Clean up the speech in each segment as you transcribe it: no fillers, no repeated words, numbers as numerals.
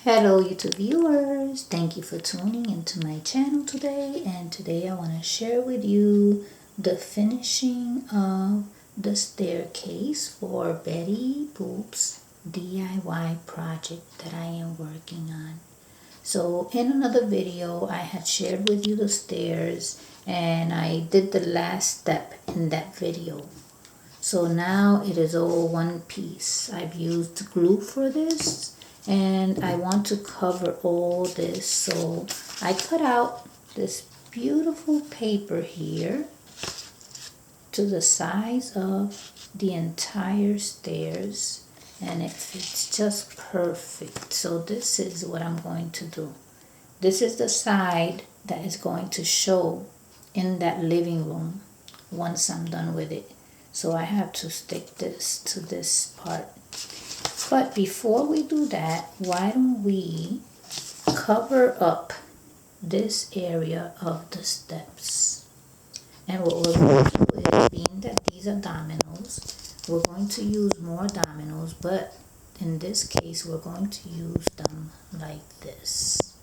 Hello YouTube viewers, thank you for tuning into my channel today, and today I want to share with you the finishing of the staircase for Betty Boop's DIY project that I am working on. So in another video I had shared with you the stairs and I did the last step in that video. So now it is all one piece. I've used glue for this and I want to cover all this, so I cut out this beautiful paper here to the size of the entire stairs, and it fits just perfect. So this is what I'm going to do. This is the side that is going to show in that living room once I'm done with it. So I have to stick this to this part. But before we do that, why don't we cover up this area of the steps? And what we're going to do is, being that these are dominoes, we're going to use more dominoes, but in this case we're going to use them like this.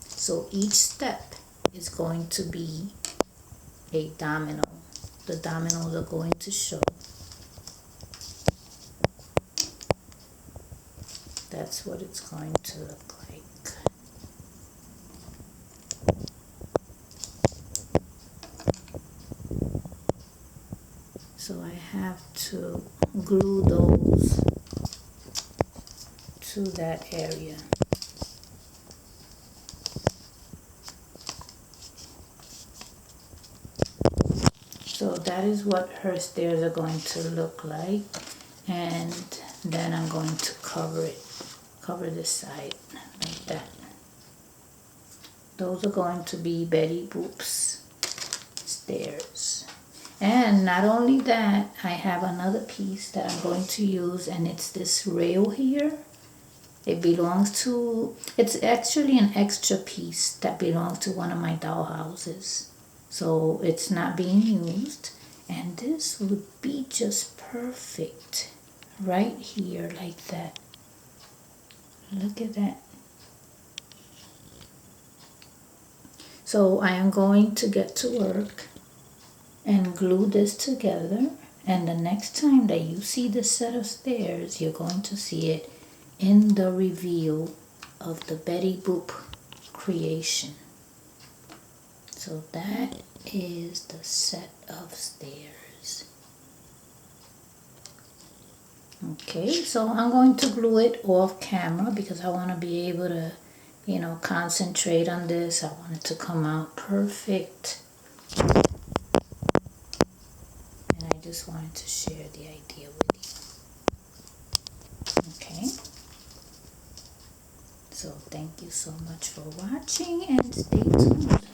So each step is going to be a domino. The dominoes are going to show. That's what it's going to look like. So I have to glue those to that area. So that is what her stairs are going to look like, and then I'm going to cover this side like that. Those are going to be Betty Boop's stairs. And not only that, I have another piece that I'm going to use, and it's this rail here. It belongs to, it's actually an extra piece that belongs to one of my dollhouses. So it's not being used, and this would be just perfect right here like that. Look at that. So I am going to get to work and glue this together, and the next time that you see this set of stairs, you're going to see it in the reveal of the Betty Boop creation. So that is the set of stairs. Okay, so I'm going to glue it off camera because I want to be able to, concentrate on this. I want it to come out perfect. And I just wanted to share the idea with you. Okay. So thank you so much for watching, and stay tuned.